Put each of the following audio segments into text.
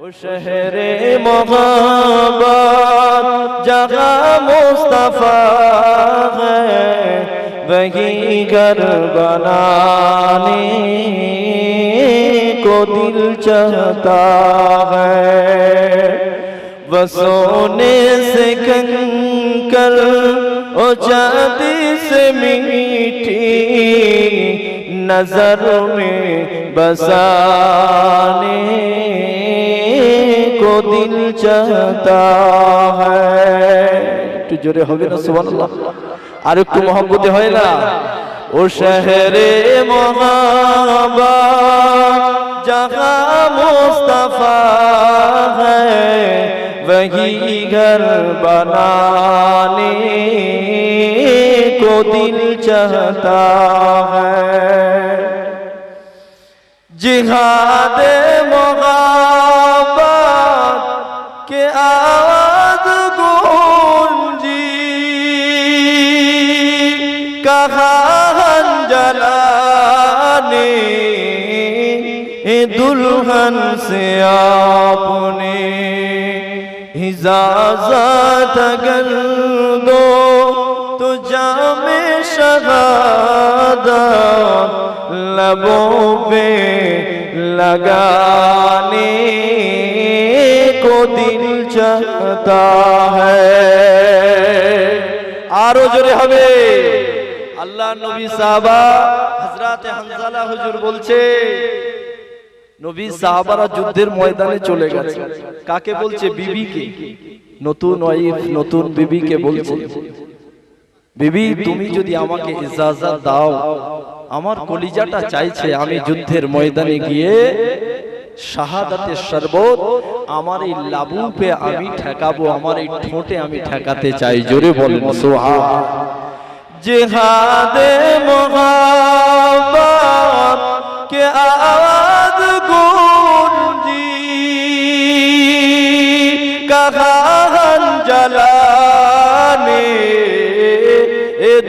वो शहरे मोहब्बत जहाँ मुस्तफा है, वही घर बनाने को दिल चाहता है। वो सोने से कंकर और चांदी से मीठी नजर में बसाने को दिल चाहता है। একটু জোরে হবে না সুবহানাল্লাহ? আর একটু মহব্বতে হয় না? ও শহরে মোহাব্বত जहाँ मुस्तफा है, वही घर बनाने को दिल चाहता है। जिहाद मोहब्बत के आवाज गूंजी, कहाँ जलाने दुल्हन से आपने इजाज़त अगर दो तो जामे शहादत लबों पे लगाने को दिल चाहता है। आरो जोरे हवे আল্লাহ নবী সাহাবা হযরত হানজালা হুজুর বলছে, নবী সাহাবারা যুদ্ধের ময়দানে চলে গেছে। কাকে বলছে? বিবিকে, নতুন ওয়াইফ নতুন বিবিকে বলছে, বিবি তুমি যদি আমাকে ইজাজত দাও, আমার কলিজাটা চাইছে আমি যুদ্ধের ময়দানে গিয়ে শাহাদাতের শরবত আমার এই লাবু পে আমি ঠেকাবো, আমার এই ঠোঁটে আমি ঠেকাতে চাই। জোরে বলেন সুবহান। जिहादे मोहब्बत के आवाज गूंजी, कहाँ जलाने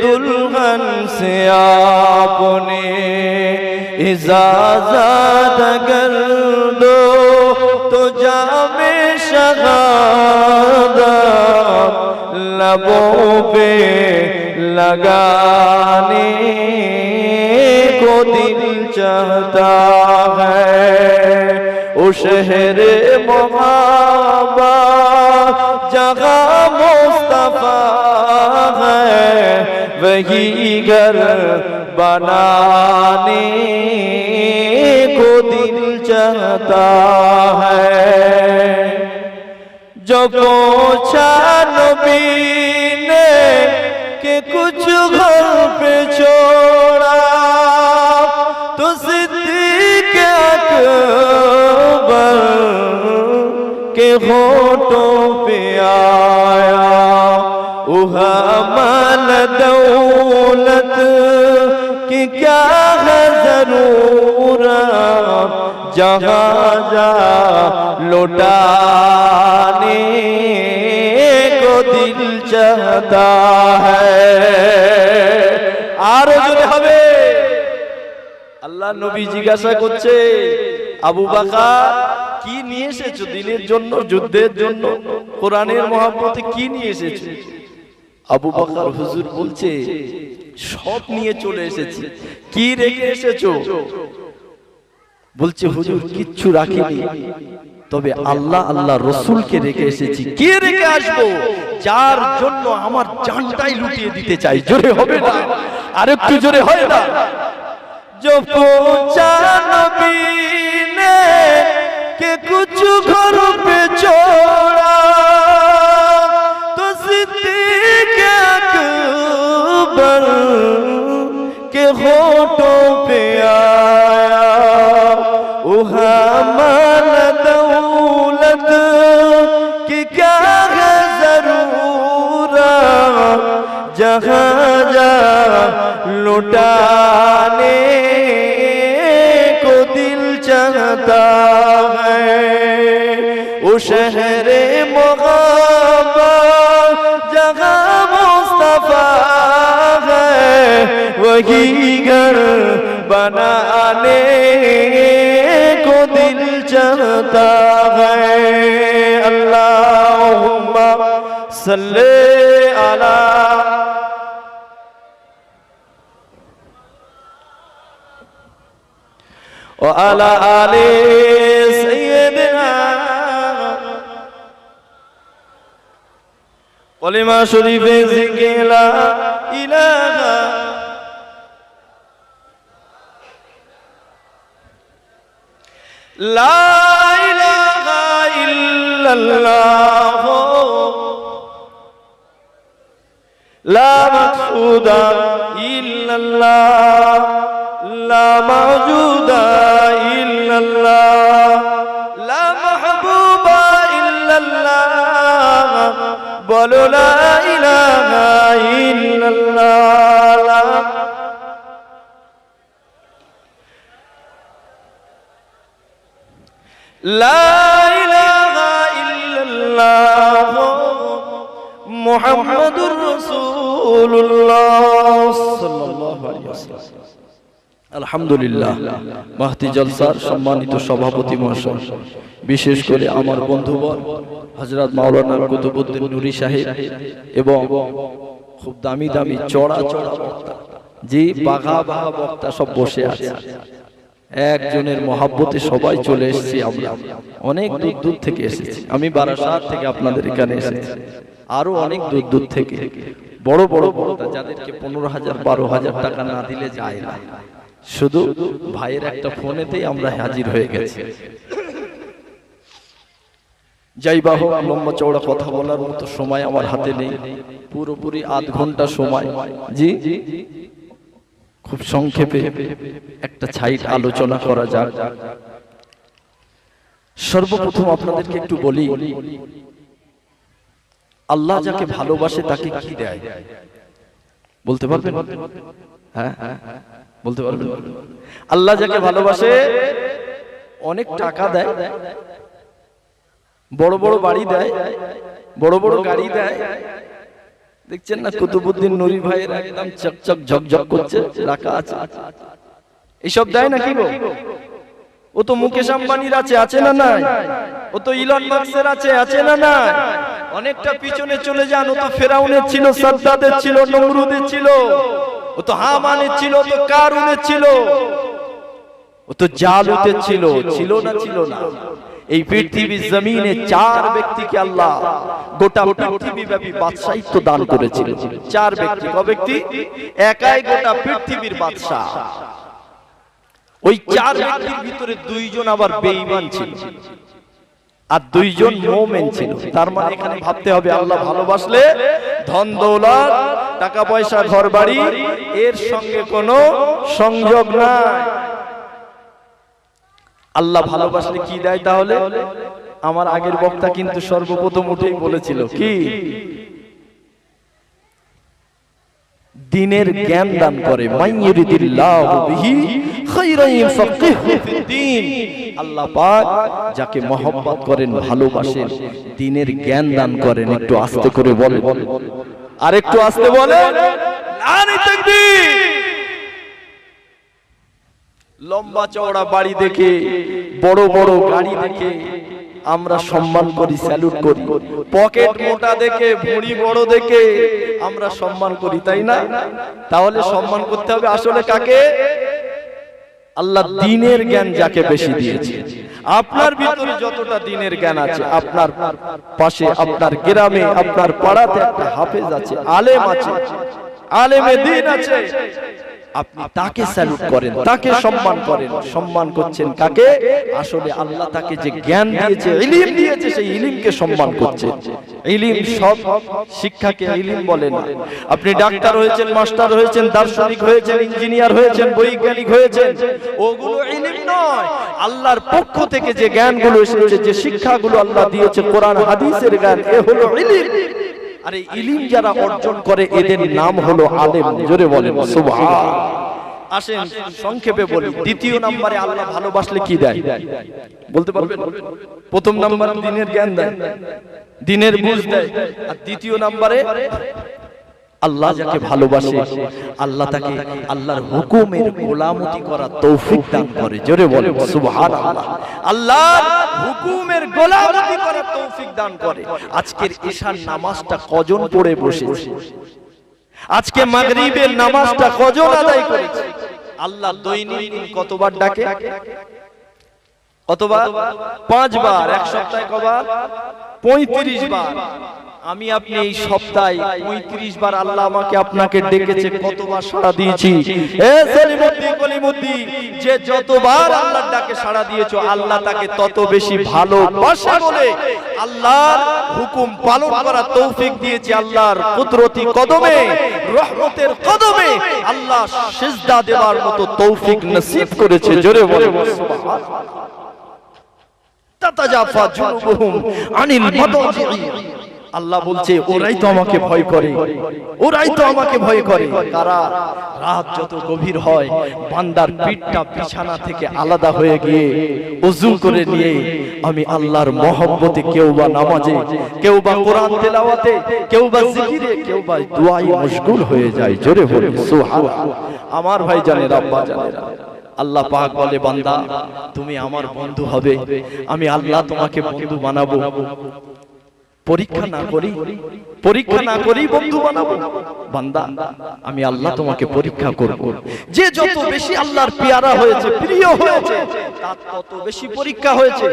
दुल्हन से आपने इजाज़त अगर दो तो जामे शहादत लबों पे लगाने को दिल चाहता है। ओ शहर मोहब्बत जहाँ मुस्तफा है, वही घर बनाने को दिल चाहता है। जो पूछा नबी ने कि कुछ घर पे छोड़ा, तो सिद्दीक़ अकबर के होठों पे आया, उहमल दौलत की क्या है जरूरत, जहाँ जा लौटाने को दिल चाहता है। আরো জোরে হবে। আল্লাহ নবী জিজ্ঞাসা করছে, আবু বকর কি নিয়ে এসেছো দিনের জন্য, যুদ্ধের জন্য, কোরআনের মহব্বতে কি নিয়ে এসেছো? আবু বকর হুজুর বলছে, সব নিয়ে চলে এসেছি। কি রেখে এসেছো? বলছে, হুজুর কিচ্ছু রাখিনি, তবে আল্লাহ আল্লাহ রসুলকে রেখে এসেছি। কি রেখে আসবো? যার জন্য আমার জানটাই লুটিয়ে দিতে চাই। জোরে হবে না? আরেকটু জোরে হয় না? जो पूछा नबी ने कि कुछ घर पे छोड़ा, तो सिद्दीक़ अकबर के होठों पे आया, उहमल दौलत की क्या है जरूरत, जहाँ जा लुटाने को दिल चाहता है। ओ शहरे मोहब्बत जहाँ मुस्तफा है, वही घर बनाने को दिल चाहता चाहता है। अल्लाहुम्मा सल्ले अला व अला आले सय्यिदिना। कलिमा शरीफे जिक्र ला इलाहा ला इलाहा इल्लल्लाह ला मक़सूदा इल्लल्लाह ला मौजूदा इल्लल्लाह ला महबूबा इल्लल्लाह बोलो ला इलाहा इल्लल्लाह। ला इलाहा इल्लल्लाह मुहम्मदुर রাসূলুল্লাহ সাল্লাল্লাহু আলাইহি ওয়াসাল্লাম। আলহামদুলিল্লাহ, মাহতি জলসার সম্মানিত সভাপতি মহাশয়, বিশেষ করে আমার বন্ধুবর হযরত মাওলানা কুতুবউদ্দিন নুরি সাহেব এবং খুব দামি দামি চড়া চড়া বক্তা, জি বাঘা বাঘা বক্তা সব বসে আছে। একজনের মহাব্বতে সবাই চলে এসেছি। আমরা অনেক দূর দূর থেকে এসেছি। আমি বারাসাত থেকে আপনাদের এখানে এসেছি, আরো অনেক দূর দূর থেকে বড় বড় বক্তা যাদেরকে 15,000 12,000 টাকা না দিলে যায় না। শুধু ভাইয়ের একটা ফোনেতেই আমরা হাজির হয়ে গেছি। যাই বা হোক, লম্বা চওড়া কথা বলার মতো সময় আমার হাতে নেই, পুরোপুরি আধ ঘন্টা সময়। জি খুব সংক্ষেপে একটা ছাইট আলোচনা করা যাক। সর্বপ্রথম আপনাদেরকে একটু বলি, আল্লাহ যাকে ভালোবাসে তাকে কি দেয় বলতে পারবেন? হ্যাঁ বলতে পারবেন? আল্লাহ যাকে ভালোবাসে অনেক টাকা দেয়, বড় বড় বাড়ি দেয়, বড় বড় গাড়ি দেয়। দেখছেন না কুতুবউদ্দিন নুরি ভাইয়ের একদম চকচক ঝকঝক করছে, রাখা আছে। এইসব দেয় না কি গো? ও তো মুকেশ আম্বানির আছে না নাই? ও তো ইলন মাস্কের আছে না নাই? অনেকটা পিছনে চলে যান, ও তো ফেরাউনের ছিল, সাদ্দাদের ছিল, নমরুদের ছিল, ও তো হামানের ছিল, ও তো কারুনের ছিল, ও তো জালুতের ছিল। ছিল না? এই পৃথিবীর জমিনে 4 ব্যক্তিকে আল্লাহ গোটা পৃথিবীব্যাপী বাদশাহিত্ব দান করেছিল। 4 ব্যক্তি। ক ব্যক্তি? একাই গোটা পৃথিবীর বাদশা। ওই 4 ব্যক্তির ভিতরে 2 জন আবার বেঈমান ছিল আর 2 জন মুমিন ছিল। তার মানে এখানে ভাবতে হবে, আল্লাহ ভালোবাসলে ধন দৌলত, টাকা পয়সা, ঘর বাড়ি এর সঙ্গে কোনো সংযোগ নাই। আল্লাহ ভালোবাসলে কি দেয় তাহলে? আমার আগের বক্তা কিন্তু সর্বপ্রথম উঠেই বলেছিল কি? দ্বীনের জ্ঞান দান করে। মাইয়ুরিদিল্লাহু বিহি খায়রান ইউফাক্কিহু ফিদ্দীন। আল্লাহ পাক যাকে মহব্বত করেন, ভালোবাসেন, দ্বীনের জ্ঞান দান করেন। একটু আস্তে করে বলেন, আর একটু আস্তে বলেন, নারে তাকবীর। লম্বা চওড়া বাড়ি দেখে, বড় বড় গাড়ি দেখে আমরা সম্মান করি, স্যালুট করি। পকেট মোটা দেখে, ভুঁড়ি বড় দেখে আমরা সম্মান করি, তাই না? তাহলে সম্মান করতে হবে আসলে কাকে? আল্লাহ দ্বীনের জ্ঞান যাকে বেশি দিয়েছে। আপনার ভিতরে যতটা দ্বীনের জ্ঞান আছে, আপনার পাশে, আপনার গ্রামে, আপনার পাড়াতে একটা হাফেজ আছে, আলেম আছে, আলেমে দ্বীন আছে। আপনি তাকে স্যালুট করেন, তাকে সম্মান করেন। সম্মান করছেন কাকে? আসলে আল্লাহ তাকে যে জ্ঞান দিয়েছে, ইলম দিয়েছে, সেই ইলমকে সম্মান করছেন। ইলম, সব শিক্ষাকে ইলম বলে না। আপনি ডাক্তার হয়েছেন, মাস্টার হয়েছেন, দার্শনিক হয়েছেন, ইঞ্জিনিয়ার হয়েছেন, বৈজ্ঞানিক হয়েছেন, ওগুলো ইলম নয়। আল্লাহর পক্ষ থেকে যে জ্ঞানগুলো এসেছে, যে শিক্ষাগুলো আল্লাহ দিয়েছে, কোরআন হাদিসের জ্ঞান, এ হলো ইলম। আর এই ইলম যারা অর্জন করে এদের নাম হলো আলেম। জোরে বলেন সুবহান। আসেন সংক্ষেপে বলি, দ্বিতীয় নম্বরে আল্লাহ ভালোবাসলে কি দেয় বলতে পারবেন? প্রথম নম্বরে দ্বীনের জ্ঞান দেয়, দ্বীনের বুঝ দেয়। আর দ্বিতীয় নম্বরে আল্লাহ যাকে ভালোবাসে আল্লাহ তাকে আল্লাহর হুকুমের গোলামতি করার তৌফিক দান করে। জোরে বলেন সুবহানাল্লাহ। আল্লাহর হুকুমের গোলামতি করার তৌফিক দান করে। আজকের ঈশার নামাজটা কজন পড়ে বসেছে? আজকে মাগরিবের নামাজটা কজন আদায় করেছে? আল্লাহ দৈনিক কতবার ডাকে? কতবার? 5 বার। এক সপ্তাহে কবার? 35 বার। আমি আপনি এই সপ্তাহে 35 বার আল্লাহ আমাকে আপনাকে ডেকেছে, কতবার সাড়া দিয়েছি? এ সলিমুদ্দিন কলিমুদ্দিন, যে যতবার আল্লাহর ডাকে সাড়া দিয়েছো আল্লাহ তাকে তত বেশি ভালোবাসে বলে আল্লাহর হুকুম পালন করার তৌফিক দিয়েছে। আল্লাহর কুদরতি কদমে, রহমতের কদমে আল্লাহ সিজদা দেওয়ার মতো তৌফিক নসিব করেছে। জোরে বলে সুবহানাল্লাহ। তাতাজাফা জুনুবুহুম আনিল মাদাজি'i। আল্লাহ বলছে ওরাই তো আমাকে ভয় করে, ওরাই তো আমাকে ভয় করে। কারা? রাত যত গভীর হয় বান্দার পিঠটা বিছানা থেকে আলাদা হয়ে গিয়ে ওযু করে নিয়ে আমি আল্লাহর মহব্বতে, কেউ বা নামাজে, কেউ বা কোরআন তেলাওয়াতে, কেউ বা জিকিরে, কেউ বা দুআয় মশগুল হয়ে যায়। জোরে বলে সুবহানাল্লাহ। আমার ভাই জানেন, আব্বা জানেন, আল্লাহ পাক বলে বান্দা তুমি আমার বন্ধু হবে, আমি আল্লাহ তোমাকে বন্ধু বানাবো। পরীক্ষা না করি বন্ধু বানাবো। বান্দা আমি আল্লাহ তোমাকে পরীক্ষা করব। যে যত বেশি আল্লাহর পেয়ারা হয়েছে, প্রিয় হয়েছে, তার তত বেশি পরীক্ষা হয়েছে।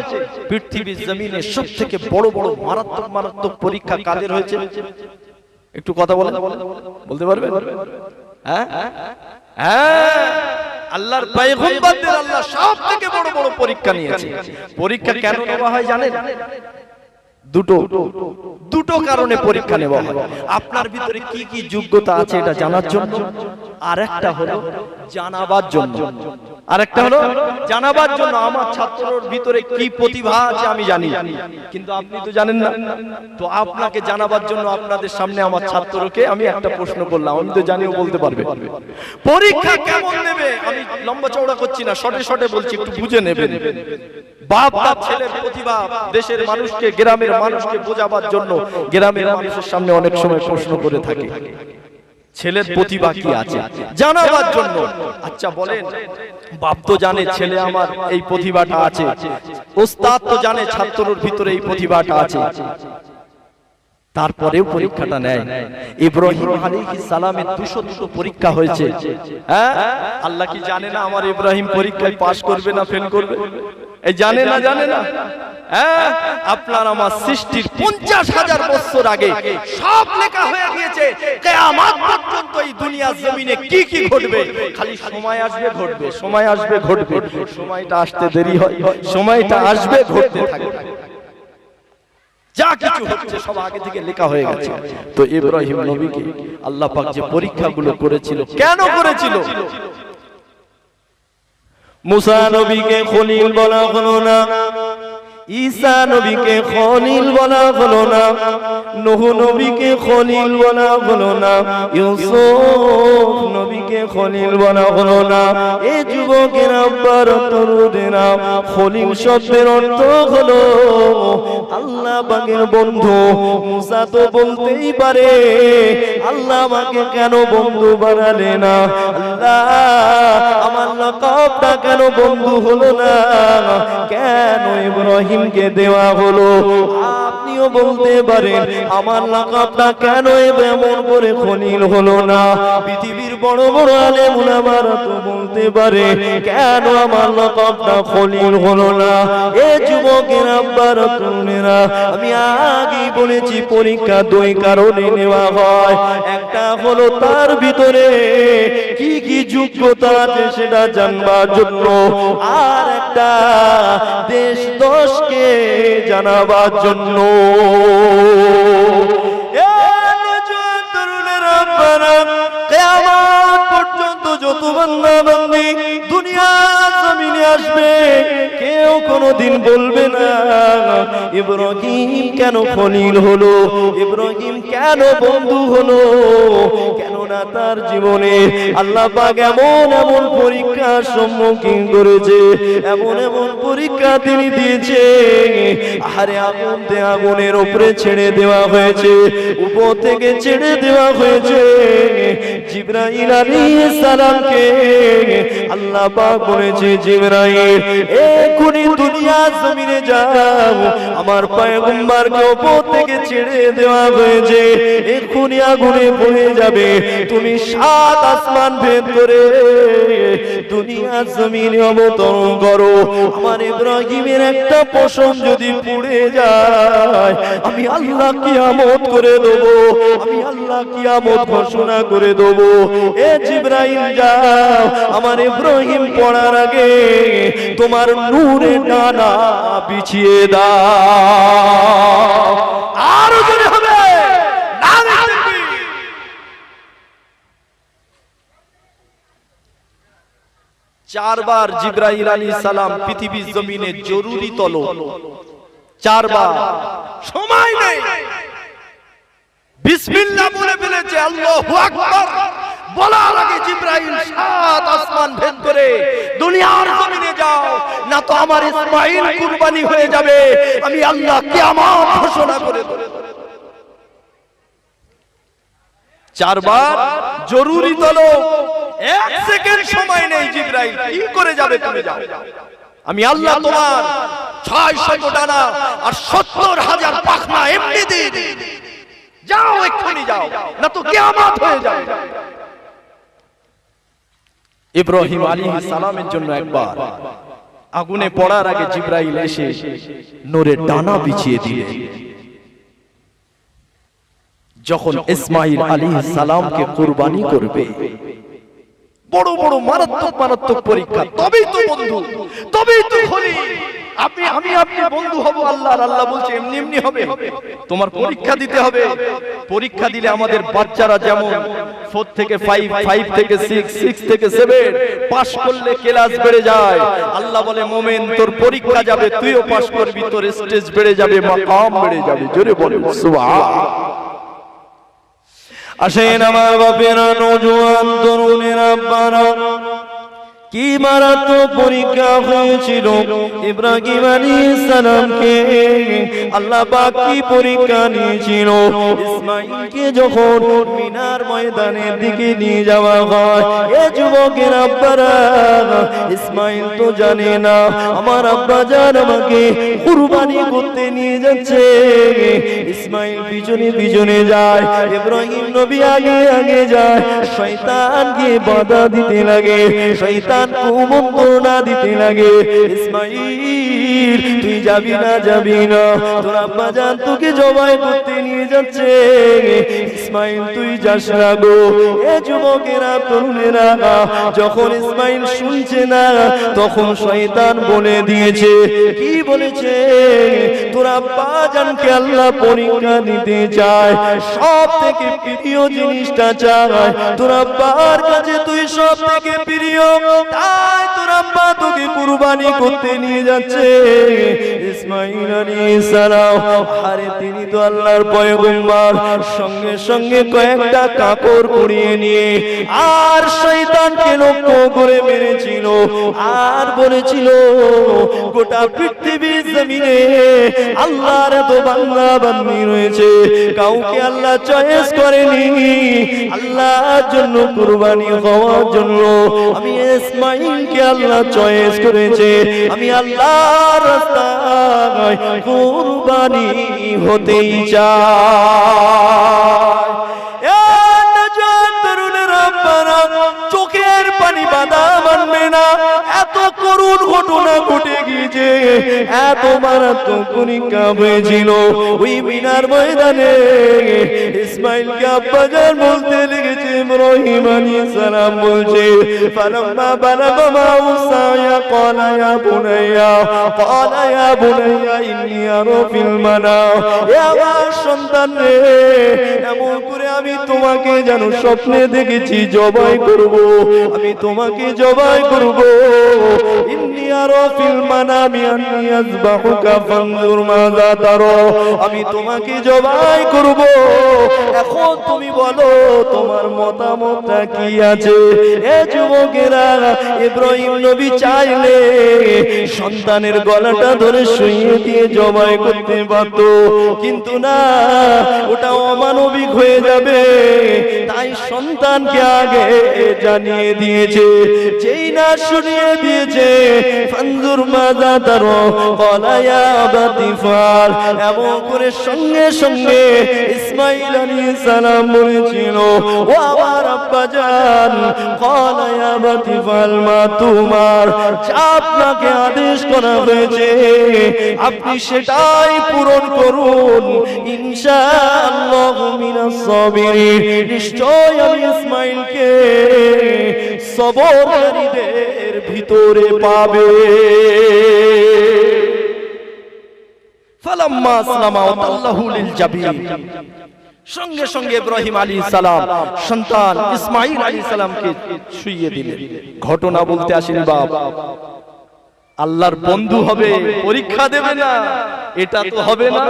পৃথিবীর জমিনে সবথেকে বড় বড় মারাত্মক পরীক্ষা কাদের হয়েছে? একটু কথা বলেন, বলতে পারবেন? হ্যাঁ হ্যাঁ, আল্লাহর পয়গম্বরদের আল্লাহ সবথেকে বড় বড় পরীক্ষা নিয়েছে। পরীক্ষা কেন নেওয়া হয় জানেন? দুটো কারণে পরীক্ষা নেওয়া হয়। আপনার ভিতরে কি কি যোগ্যতা আছে এটা জানার জন্য, আর একটা হলো জানাবার জন্য। আরেকটা হলো জানাবার জন্য আমার ছাত্রর ভিতরে কি প্রতিভা আছে আমি জানি, কিন্তু আপনি তো জানেন না। তো আপনাকে জানাবার জন্য আপনাদের সামনে আমার ছাত্রকে আমি একটা প্রশ্ন করলাম, আমি তো জানিও বলতে পারবে। পরীক্ষা কেমন নেবে আমি লম্বা চওড়া করছি না, শর্টে শর্টে বলছি, একটু বুঝে নেবেন। বাপ তার ছেলের প্রতিভা দেশের মানুষকে, গ্রামের মানুষকে বোঝাবার জন্য গ্রামের মানুষের সামনে অনেক সময় প্রশ্ন করে থাকে, ছেলের প্রতিভা কি আছে জানাবার জন্য। আচ্ছা বলেন, বাপ তো জানে ছেলে আমার এই প্রতিভাটা আছে, ওস্তাদ তো জানে ছাত্রর ভিতরে এই প্রতিভাটা আছে, তারপরেও পরীক্ষাটা নেয়। ইব্রাহিম আলাইহিস সালামের 202 পরীক্ষা হয়েছে। হ্যাঁ, আল্লাহ কি জানে না আমার ইব্রাহিম পরীক্ষায় পাস করবে না ফেল করবে? এই জানে না, জানে না? হ্যাঁ, আপনার আমার সৃষ্টির 50,000 বছর আগে সব লেখা হয়ে গিয়েছে। কিয়ামত পর্যন্ত এই দুনিয়ার জমিনে কি কি ঘটবে, খালি সময় আসবে ঘটবে, সময় আসবে ঘটবে। সময়টা আসতে দেরি হয়, সময়টা আসবে ঘটতে থাকবে। যা কিছু হচ্ছে সব আগে থেকে লেখা হয়ে গেছে। তো ইব্রাহিম নবীকে আল্লাহ পাক যে পরীক্ষাগুলো করেছিল, কেন করেছিল? মুসা নবীকে খলিল বলা হলো না, ঈসা নবীকে খলিল বলা হলো না, নূহ নবীকে খলিল বলা হলো না, ইউসুফ নবীকে খলিল বলা হলো না। এই যুবকের আব্বার তরুণেরা, খলিল শব্দের অর্থ হলো আল্লাহ পাকের বন্ধু। মুসা তো বলতেই পারে আল্লাহ আমাকে কেন বন্ধু বানালে না, আল্লাহ আমার লাকাবটা কেন বন্ধু হলো না, কেন ইব্রাহিমকে দেওয়া হলো? আপনিও বলতে পারেন আমার লাকাবটা কেন এমন করে খলিল হলো না? পৃথিবীর বড় বড় আলেম উলামারা তো বলতে পারে কেন আমার লাকাবটা খলিল হলো না? এ যুবকের আব্বারা তরুণেরা, আমি আগেই বলেছি পরীক্ষা 2 কারণে নেওয়া হয়। একটা হলো তার ভিতরে কি কি যোগ্যতা আছে সেটা জানবার জন্য, আর একটা দেশ দশকে জানাবার জন্য। কিয়ামত পর্যন্ত যত বান্দা বান্দি দুনিয়ার জমিনে আসবে, কেউ কোনোদিন বলবে না ইব্রাহিম কেন খলিল হলো, ইব্রাহিম কেন বন্ধু হলো। কেন নমুনা তার জীবনে আল্লাহ পাক এমন এমন পরীক্ষার সম্মুখীন করেছে, এমন এমন পরীক্ষা তিনি দিয়েছে। আরে আগুনের উপরে ছেড়ে দেওয়া হয়েছে, উপর থেকে ছেড়ে দেওয়া হয়েছে। জিবরাইল আলাইহিস সালামকে আল্লাহ পাক বলেছে, জিবরাইল এখনি দুনিয়া জমিনে যাও, আমার পয়গম্বরকে উপর থেকে ছেড়ে দেওয়া হয়েছে, এখনি আগুনে পড়ে যাবে। তুমি 7 আসমান ভেদ করে দুনিয়া জমিনে অবতরণ করো। আমার ইব্রাহিমের একটা পশম যদি পুড়ে যায়, আমি আল্লাহ কিয়ামত করে দেব, আমি আল্লাহ কিয়ামত ঘোষণা করে দেব। এ জিবরাইল যাও, আমার ইব্রাহিম পড়ার আগে তোমার নূরে ডানা বিছিয়ে দাও। আরো জোরে হবে নারে তাকবীর। 4 বার জিবরাইল আলাইহিস সালাম পৃথিবীর জমিনে জরুরি তলব, 4 বার, সময় নেই। বিসমিল্লাহ বলে ফেলেছে, আল্লাহু আকবার বলার আগে জিবরাইল 7 আসমান ভেদ করে দুনিয়ার জমিনে যাও, না তো আমার ইসমাঈল কুরবানি হয়ে যাবে, আমি আল্লাহ কিয়ামত ঘোষণা করে দেব। 4 বার জরুরি তলব, 1 সেকেন্ড সময় নেই। জিবরাইল কি করে যাবে? তুমি যাও, আমি আল্লাহ তোমার 600 ডানা আর 70,000 পাখনা এমনি দিয়ে দিই, যাও এক্ষুনি যাও, না তো কিয়ামত হয়ে যাবে। ইব্রাহিম আলাইহিস সালামের জন্য একবার আগুনে পড়ার আগে জিবরাইল এসে নূরের ডানা বিছিয়ে দিলেন। যখন ইসমাঈল আলাইহিস সালামকে কুরবানি করবে, বড় বড় মারাত্মক মারাত্মক পরীক্ষা, তবেই তো বন্ধু, তবেই তো খলি। আমি আপনি বন্ধু হব আল্লাহর। আল্লাহ বলছে এমনি এমনি হবে, তোমার পরীক্ষা দিতে হবে। পরীক্ষা দিলে আমাদের বাচ্চারা যেমন 4 থেকে 5, 5 থেকে 6, 6 থেকে 7 পাস করলে ক্লাস বেড়ে যায়। আল্লাহ বলে মোমেন তোর পরীক্ষা যাবে, তুইও পাস করবি, তোর স্টেজ বেড়ে যাবে, মাকাম বেড়ে যাবে। জোরে বলে সুবহান। আসেন আমার বাপেরা, নওজোয়ান তরুণেরা, আব্বারা, কি মারাত্মক পরীক্ষা হয়েছিল ইব্রাহিম আলাইহিস সালামকে। আল্লাহ পাক কি পরীক্ষা নিয়েছিল? ইসমাঈলকে যখন মিনার ময়দানের দিকে নিয়ে যাওয়া হয়, এ যুবকের আব্বারা, ইসমাঈল তো জানে না আমার আব্বা জান আমাকে কুরবানি করতে নিয়ে যাচ্ছে। ইসমাঈল পিছনে পিছনে যায়, ইব্রাহিম নবী আগে আগে যায়। শয়তানকে বাধা দিতে লাগে, শয়তান কুমন্ত্রণা দিতে লাগে, ইসমাঈল তুই যাবি না, যাবি না, তোর আব্বা জান তোকে জবাই করতে নিয়ে যাচ্ছে। ইসমাঈল তুই যাস না গো। এ যুবকেরা, তরুণেরা, যখন ইসমাঈল শুনছে না, তখন শয়তান বলে দিয়েছে, কি বলেছে? তোর আব্বা জানকে আল্লাহ পরীক্ষা দিতে চায়, সব থেকে প্রিয় জিনিসটা চায় তোর আব্বার কাছে, তুই সব থেকে প্রিয়, তাই তোর আব্বা তোকে কুরবানি করতে নিয়ে যাচ্ছে। ইসমাঈল আলাইহিস সালাম, আরে তিনি তো আল্লাহর পয়গম্বর, সঙ্গে সঙ্গে কয়েকটা কাপড় কুড়িয়ে নিয়ে আর শয়তানকে লক্ষ্য করে মেরেছিল, আর বলেছিল গোটা পৃথিবীর জমিনে আল্লাহর এত বান্দা বান্দি রয়েছে, কাউকে আল্লাহ চয়েস করেনি আল্লাহর জন্য কুরবানি হওয়ার জন্য। আমি ইসমাঈলকে আল্লাহ চয়েস করেছে, আমি আল্লাহর রাস্তায় কুরবানি হতেই চাই। চোখের পানি বাধা মানবে না, এত করুণ ঘটনা ঘটে গিয়েছে, এত মারাত্মক পরীক্ষা হয়েছিল ওই মিনার ময়দানে। ইসমাঈলকে আব্বা জান বলতে লেগেছে, ইব্রাহিম আলাইহিস সালাম বলছে, ফালাম্মা বালাগা মা'হু সা'য়া ক্বালা ইয়া বুনাইয়া ইন্নী আরা ফিল মানাম, এ আমার সন্তান রে, এমন করে আমি তোমাকে যেন স্বপ্নে দেখেছি জবাই করব, আমি তোমাকে জবাই করব। ইন্নী আরা ফিল মানামি আন্নী আযবাহুকা ফানজুর মাযা তারা, আমি তোমাকে জবাই করব, এখন তুমি বলো তোমার মতামতটা কি আছে। এ যুবকেরা, ইব্রাহিম নবী চাইলে সন্তানের গলাটা ধরে শুইয়ে দিয়ে জবাই করতে পারত, কিন্তু না, ওটা অমানবিক হয়ে যাবে, তাই সন্তানকে আগে জানিয়ে দিয়েছে। যেই না শুনিয়ে দিয়েছে, ফানজুর মাযা তারা ক্বালা ইয়া আবাতি ফাল, এমন করে সঙ্গে সঙ্গে ইসমাঈল আলাইহিস সালাম বলেছিল, ও আমার আব্বা জান, ক্বালা ইয়া আবাতি ফাল মা তুমার, যা আপনাকে আদেশ করা হয়েছে আপনি সেটাই পূরণ করুন, ইনশাআল্লাহু মিনাস সাবিরিন, নিশ্চয় আমি ইসমাঈলকে সবরকারীদের ভিতরে পাবে। ফালাম্মা আসলামা ওয়া তাল্লাহু লিল জাবিন, সঙ্গে সঙ্গে ইব্রাহিম আলাইহিস সালাম সন্তান ইসমাঈল আলাইহিস সালামকে শুইয়ে দিলেন। ঘটনা বলতে আসেনি বাপ, আল্লাহর বন্ধু হবে, পরীক্ষা দেবে না, এটা তো হবে না।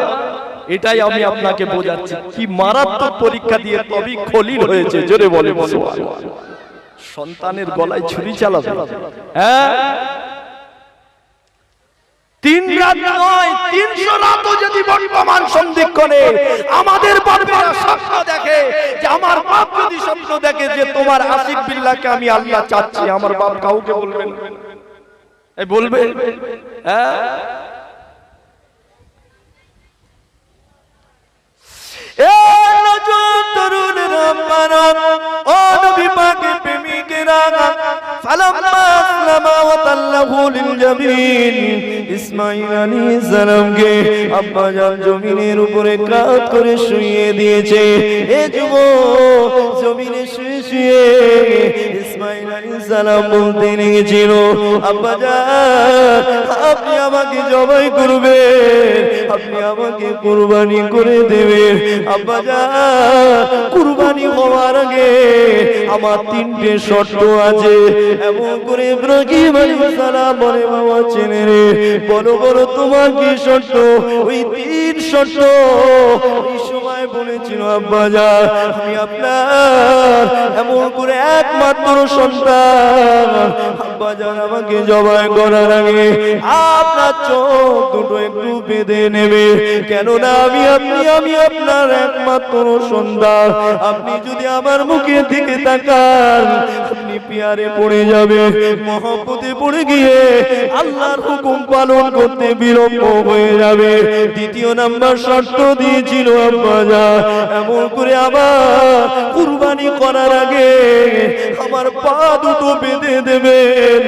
এটাই আমি আপনাকে বোঝাচ্ছি, কি মারাত্মক পরীক্ষা দিয়ে তবে খলিল হয়েছে। জোরে বলে সুবহানাল্লাহ। সন্তানের গলায় ছুরি চালাবে, হ্যাঁ, 3 রাত নয় 300 রাতও যদি বর্তমান সন্ধিক্ষণে আমাদের বাপেরা স্বপ্ন দেখে, যে আমার বাপ যদি স্বপ্ন দেখে যে তোমার আশিক বিল্লাহকে আমি আল্লাহ চাচ্ছি, আমার বাপ কাউকে বলবে না, এই বলবে, হ্যাঁ। এ নজর তরুণেরা মানব, ও নবী পাকের প্রেমিকেরা, ফালাম্মা আসলামা ওয়া তাল্লাহু লিল জাবিন, ইসমাঈল আলাইহিস সালামকে আব্বা জান জমিনের উপরে কাত করে শুইয়ে দিয়েছে। এ যুবক, জমিনে শুয়ে শুয়ে ইসমাঈল আলাইহিস সালাম বলতে লেগেছিল, আব্বা জান, আপনি আমাকে জবাই করবেন, আপনি আমাকে কুরবানি করে দেবেন। আব্বা জান, কুরবানি হওয়ার আগে আমার 3টে শর্ত আছে। এমন করে ইব্রাহিম আলাইহিস সালাম বলে, বাবা ছেলে রে, বলো বলো তোমার কি শর্ত? ওই 3 শর্ত এই সময় বলেছিল, আব্বা জান, আমি আপনার এমন করে একমাত্র সন্তান, আব্বা জান, আমাকে জবাই করার আগে আপনার চোখ দুটো একটু বেঁধে নেবে, কেননা আমি আপনার একমাত্র সন্তান। আপনি যদি আমার মুখের দিকে তাকান, আপনি পিয়ারে পড়ে যাবে, মহব্বতে পড়ে গিয়ে আল্লাহর হুকুম পালন করতে বিলম্ব হয়ে যাবে। 2 নাম্বার শর্ত দিয়েছিল, আব্বা জান, এমন করে আবার কুরবানি করার আগে আমার পা দুটো বেঁধে দেবেন,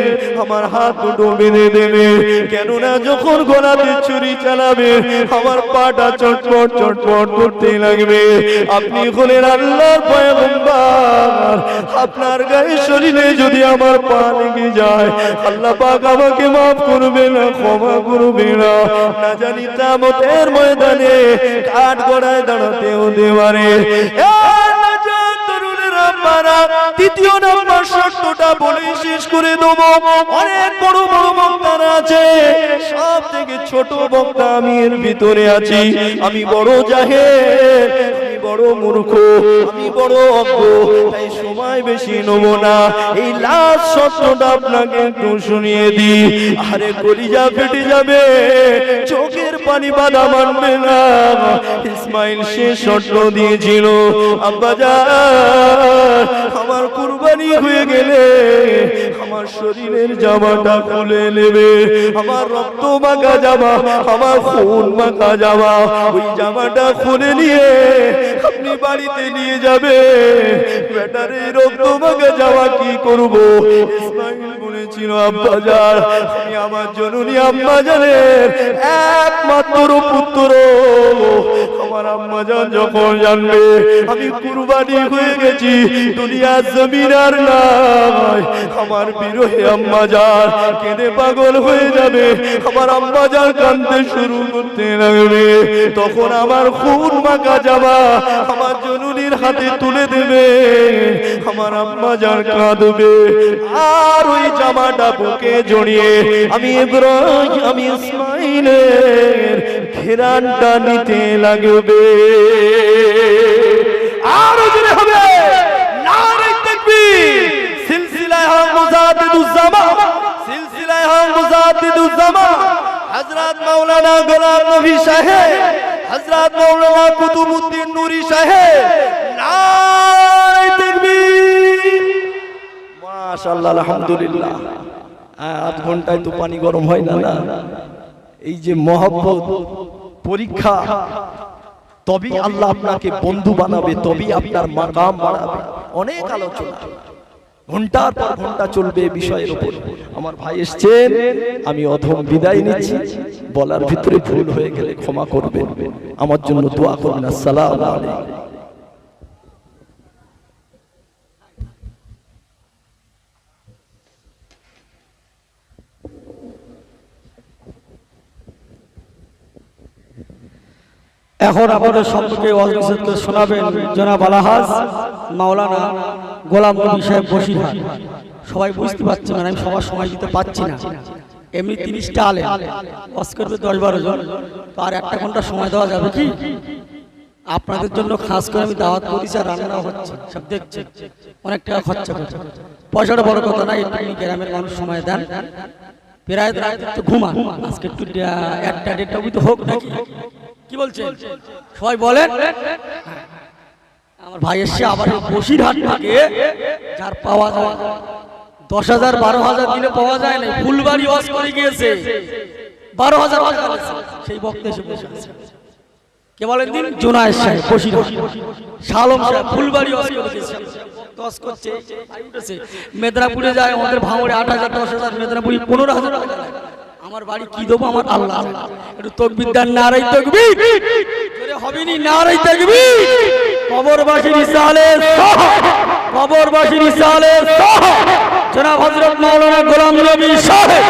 আমার হাত দুটো বেঁধে দেবে, কেননা যখন গলাতে ছুরি চালাবে আমার পাটা চটপট চটপট করতে লাগবে। আপনি হলেন আল্লাহর পয়গম্বর, আপনার গায়ে শরীরে যদি আমার পা লেগে যায়, আল্লাহ পাক আমাকে মাফ করবে না, ক্ষমা করবে না, না জানি কিয়ামতের ময়দানে কাঠ গড়ায় দাঁড়াতে হতে পারে। 2 নম্বর শর্তটা বলে শেষ করে দেবো। অনেক বড় বড় বক্তারা আছে, সব থেকে ছোট বক্তা আমি এর ভিতরে আছি। আমি বড় জাহেল, আমি বড় মূর্খ, আমি বড় অজ্ঞ, তাই সময় বেশি নেব না। এই লাস্ট শর্তটা আপনাকে একটু শুনিয়ে দিই, আরে কলিজা ফেটে যাবে, চোখের পানি বাধা মানবে না। ইসমাঈল সে শর্ত দিয়েছিল, আব্বা জান, আমার কুরবানি হয়ে গেলে আমার শরীরের জামাটা খুলে নেবে, আমার রক্ত মাখা জামা, আমার খুন মাখা জামা, ওই জামাটা খুলে নিয়ে আপনি বাড়িতে নিয়ে যাবে। বেটারে রক্ত মাখা জামা কি করব? ইসমাঈল বলেছিল, আব্বা জান, আমি আমার জননী আম্মা জানের একমাত্র পুত্র, আমার আম্মা জান যখন জানবে আমি কুরবানি হয়ে গেছি, দুনিয়ার জমিন আর নাই, আমার বিরহে আম্মা জান কেঁদে পাগল হয়ে যাবে, আমার আম্মা জান কাঁদতে শুরু করতে লাগবে। তখন আমার খুন মাখা জামা আমার জননীর হাতে তুলে দেবে, আমার আম্মা জান কাঁদবে, আর ওই জামাটা বুকে জড়িয়ে আমি ইব্রাহিম আমি ইসমাইলের ঘেরানটা নিতে লাগবে। আরো জোরে হবে নারে তাকবীর। সিলসিলায়ে হক মুজাদ্দিদুজ জামান, সিলসিলায়ে হক মুজাদ্দিদুজ জামান হযরত মাওলানা গোলাম নবী সাহেব, হযরত মাওলানা কুতুবউদ্দিন নূরী সাহেব, নারে তাকবীর। মাশাআল্লাহ, আলহামদুলিল্লাহ। আধ ঘন্টায় তো পানি গরম হয় না। এই যে মহব্বত পরীক্ষা, তবেই আল্লাহ আপনাকে বন্ধু বানাবে, তবেই আপনার মাকাম বাড়াবে। অনেক আলোচনা ঘন্টার পর ঘন্টা চলবে বিষয়ের উপর। আমার ভাই এসছেন, আমি অধম বিদায় নিচ্ছি, বলার ভিতরে ভুল হয়ে গেলে ক্ষমা করবেন, আমার জন্য দোয়া করুন। আসসালামু আলাইকুম। এখন আপনাদের সম্পর্কে ওয়াজকে শোনাবেন জনাব আলহাজ মাওলানা গোলাম নবী সাহেব বসিরহাট। সবাই বুঝতে পারছেন না, আমি সবার সময় দিতে পারছি না। এমনি 30টা আলেম, ওয়াজ করবে 10-12 জন, তো আর 1 ঘন্টা সময় দেওয়া যাবে কি? আপনাদের জন্য খাস করে আমি দাওয়াত করেছি, আর রান্না হচ্ছে, সব দেখছেন, অনেক টাকা খরচা করছে। পয়সাটা বড় কথা না, একটু গ্রামের মানুষ সময় দেন, প্রায় রাত তো ঘুমান, আজকে একটু 1টা-1.5টা অবধি হোক নাকি, কি বলছেন সবাই বলেন? আমার ভাই এসে আবার বসিরহাট থেকে, যার পাওয়া যায় 10,000-12,000 দিলে পাওয়া যায় না, ফুলবাড়ি ওয়াজ করে গিয়েছে, 12,000 ওয়াজ করেছে, সেই বক্তা এসে বসে আছে। কে বলেন দিন? জুনায়েদ সাহেব বসিরহাট, শালম সাহেব ফুলবাড়ি ওয়াজ করে গিয়েছে, ওয়াজ করছে, উঠেছে। মেদিনীপুরে যায় আমাদের ভাঙড়ে 8,000 10,000, মেদিনীপুরে 15,000 টাকা। আমার বাড়ি কি দেবো আমার আল্লাহ। একটু তাকবীর দেন, নারায়ে তাকবীর। জোরে হবেনি নারায়ে তাকবীর। কবরবাসীর ইসালে সাহ, কবরবাসীর ইসালে সাহ, জনাব হযরত মাওলানা গোলাম নবী সাহেব।